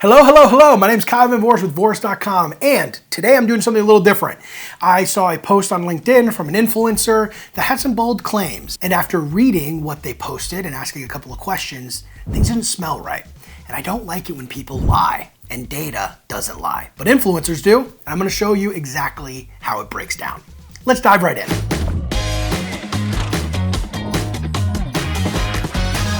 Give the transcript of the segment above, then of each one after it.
Hello, hello, hello. My name is Kyle Van Voorst with Voorst.com, and today I'm doing something a little different. I saw a post on LinkedIn from an influencer that had some bold claims, and after reading what they posted and asking a couple of questions, things didn't smell right. And I don't like it when people lie, and data doesn't lie. But influencers do, and I'm going to show you exactly how it breaks down. Let's dive right in.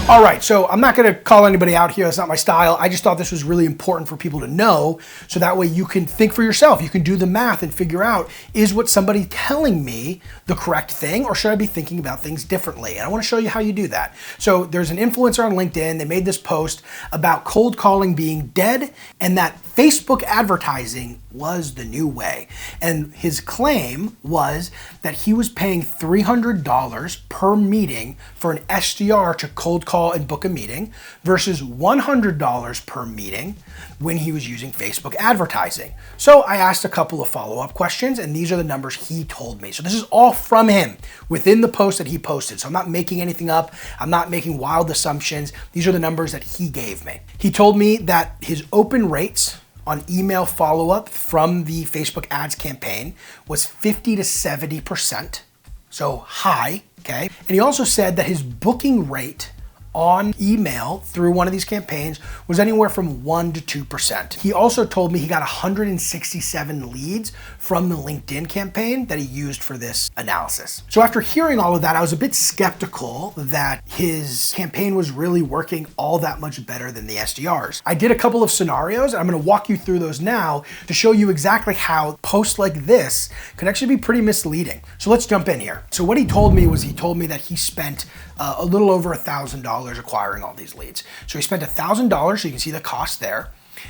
All right, so I'm not gonna call anybody out here, that's not my style. I just thought this was really important for people to know, so that way you can think for yourself. You can do the math and figure out, is what somebody telling me the correct thing, or should I be thinking about things differently? And I wanna show you how you do that. So there's an influencer on LinkedIn, they made this post about cold calling being dead, and that Facebook advertising was the new way. And his claim was that he was paying $300 per meeting for an SDR to cold call and book a meeting versus $100 per meeting when he was using Facebook advertising. So I asked a couple of follow-up questions, and these are the numbers he told me. So this is all from him within the post that he posted. So I'm not making anything up. I'm not making wild assumptions. These are the numbers that he gave me. He told me that his open rates on email follow-up from the Facebook ads campaign was 50 to 70%, so high, okay? And he also said that his booking rate on email through one of these campaigns was anywhere from 1 to 2%. He also told me he got 167 leads from the LinkedIn campaign that he used for this analysis. So after hearing all of that, I was a bit skeptical that his campaign was really working all that much better than the SDRs. I did a couple of scenarios, and I'm gonna walk you through those now to show you exactly how posts like this can actually be pretty misleading. So let's jump in here. So what he told me was, he told me that he spent a little over $1,000 acquiring all these leads. So he spent $1,000, so you can see the cost there.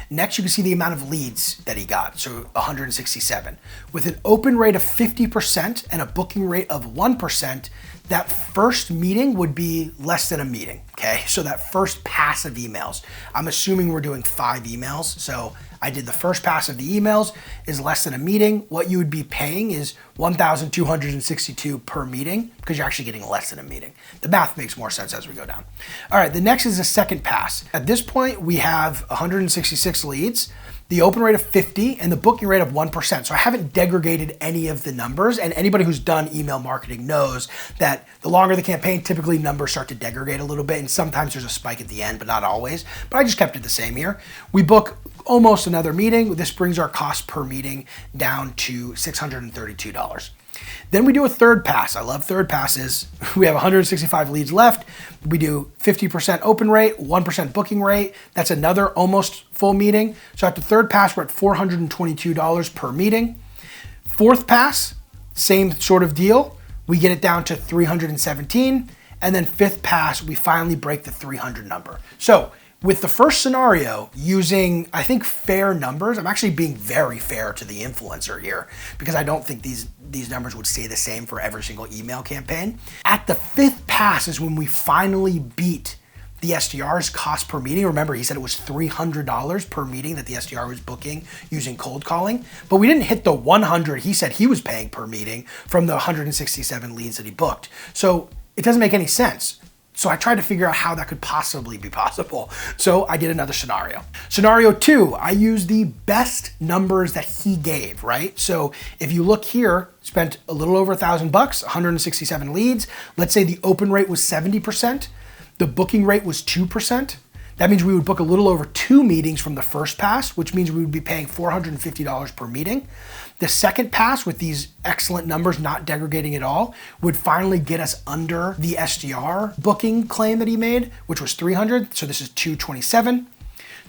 Next, you can see the amount of leads that he got, so 167. With an open rate of 50% and a booking rate of 1%, that first meeting would be less than a meeting, okay? So that first pass of emails, I'm assuming we're doing 5 emails, so I did the first pass of the emails is less than a meeting. What you would be paying is $1,262 per meeting because you're actually getting less than a meeting. The math makes more sense as we go down. All right, the next is the second pass. At this point, we have 166 leads, the open rate of 50 and the booking rate of 1%. So I haven't degraded any of the numbers, and anybody who's done email marketing knows that the longer the campaign, typically numbers start to degrade a little bit, and sometimes there's a spike at the end, but not always. But I just kept it the same here. We book almost another meeting. This brings our cost per meeting down to $632. Then we do a third pass. I love third passes. We have 165 leads left. We do 50% open rate, 1% booking rate. That's another almost full meeting. So after third pass, we're at $422 per meeting. Fourth pass, same sort of deal. We get it down to 317. And then fifth pass, we finally break the 300 number. So with the first scenario, using, I think, fair numbers, I'm actually being very fair to the influencer here because I don't think these numbers would stay the same for every single email campaign. At the fifth pass is when we finally beat the SDR's cost per meeting. Remember, he said it was $300 per meeting that the SDR was booking using cold calling, but we didn't hit the 100 he said he was paying per meeting from the 167 leads that he booked. So it doesn't make any sense. So I tried to figure out how that could possibly be possible. So I did another scenario. Scenario 2, I used the best numbers that he gave, right? So if you look here, spent a little over $1,000, 167 leads. Let's say the open rate was 70%. The booking rate was 2%. That means we would book a little over 2 meetings from the first pass, which means we would be paying $450 per meeting. The second pass, with these excellent numbers, not degrading at all, would finally get us under the SDR booking claim that he made, which was 300. So this is 227.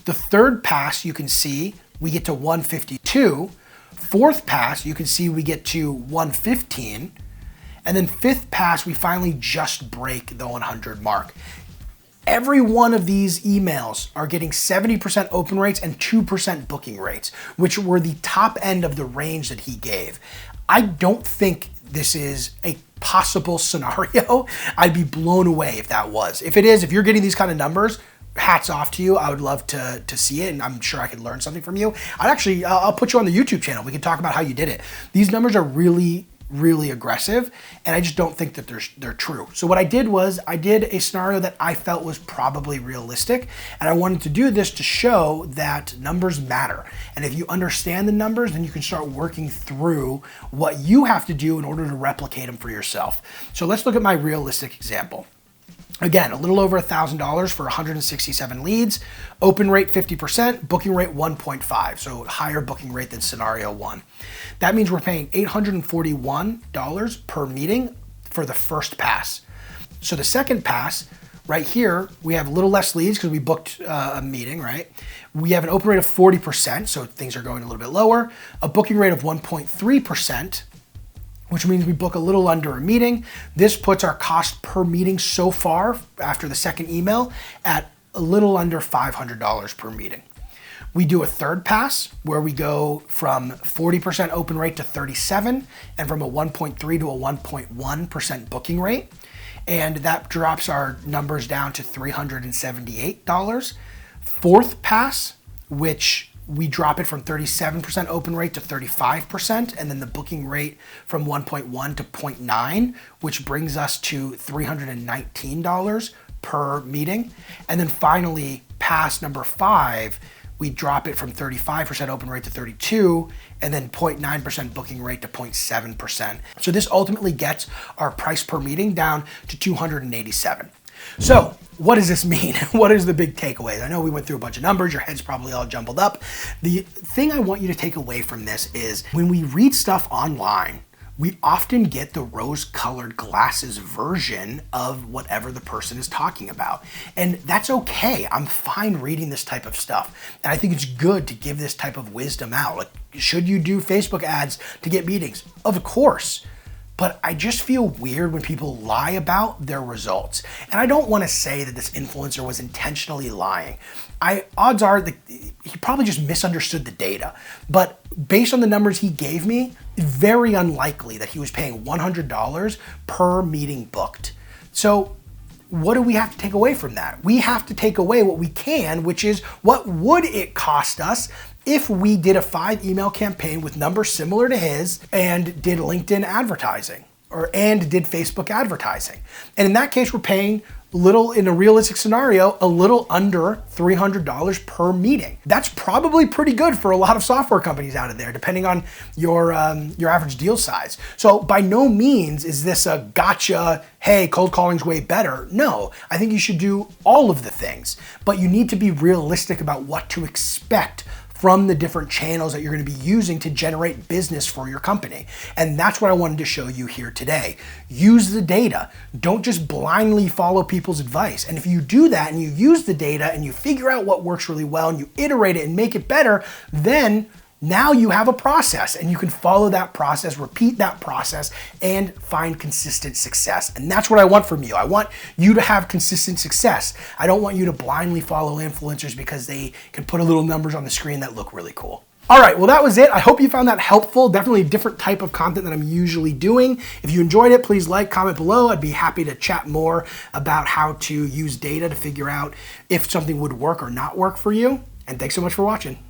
The third pass, you can see we get to 152. Fourth pass, you can see we get to 115. And then fifth pass, we finally just break the 100 mark. Every one of these emails are getting 70% open rates and 2% booking rates, which were the top end of the range that he gave. I don't think this is a possible scenario. I'd be blown away if that was. If it is, if you're getting these kind of numbers, hats off to you. I would love to see it, and I'm sure I could learn something from you. I'll put you on the YouTube channel. We can talk about how you did it. These numbers are really really aggressive, and I just don't think that they're true. So what I did was I did a scenario that I felt was probably realistic, and I wanted to do this to show that numbers matter. And if you understand the numbers, then you can start working through what you have to do in order to replicate them for yourself. So let's look at my realistic example. Again, a little over $1,000 for 167 leads, open rate 50%, booking rate 1.5, so higher booking rate than scenario one. That means we're paying $841 per meeting for the first pass. So the second pass, right here, we have a little less leads because we booked a meeting, right? We have an open rate of 40%, so things are going a little bit lower, a booking rate of 1.3%, which means we book a little under a meeting. This puts our cost per meeting so far after the second email at a little under $500 per meeting. We do a third pass where we go from 40% open rate to 37 and from a 1.3 to a 1.1% booking rate. And that drops our numbers down to $378. Fourth pass, which we drop it from 37% open rate to 35%, and then the booking rate from 1.1 to 0.9, which brings us to $319 per meeting. And then finally, pass number 5, we drop it from 35% open rate to 32, and then 0.9% booking rate to 0.7%. So this ultimately gets our price per meeting down to $287. So what does this mean? What is the big takeaways? I know we went through a bunch of numbers, your head's probably all jumbled up. The thing I want you to take away from this is when we read stuff online, we often get the rose-colored glasses version of whatever the person is talking about. And that's okay. I'm fine reading this type of stuff. And I think it's good to give this type of wisdom out. Like, should you do Facebook ads to get meetings? Of course. But I just feel weird when people lie about their results. And I don't want to say that this influencer was intentionally lying. Odds are that he probably just misunderstood the data. But based on the numbers he gave me, very unlikely that he was paying $100 per meeting booked. So what do we have to take away from that? We have to take away what we can, which is what would it cost us if we did a 5 email campaign with numbers similar to his and did LinkedIn advertising and did Facebook advertising. And in that case, we're paying in a realistic scenario, a little under $300 per meeting. That's probably pretty good for a lot of software companies out of there, depending on your average deal size. So by no means is this a gotcha, hey, cold calling's way better. No, I think you should do all of the things, but you need to be realistic about what to expect from the different channels that you're going to be using to generate business for your company. And that's what I wanted to show you here today. Use the data. Don't just blindly follow people's advice. And if you do that and you use the data and you figure out what works really well and you iterate it and make it better, then now you have a process and you can follow that process, repeat that process, and find consistent success. And that's what I want from you. I want you to have consistent success. I don't want you to blindly follow influencers because they can put a little numbers on the screen that look really cool. All right, well, that was it. I hope you found that helpful. Definitely a different type of content than I'm usually doing. If you enjoyed it, please like, comment below. I'd be happy to chat more about how to use data to figure out if something would work or not work for you. And thanks so much for watching.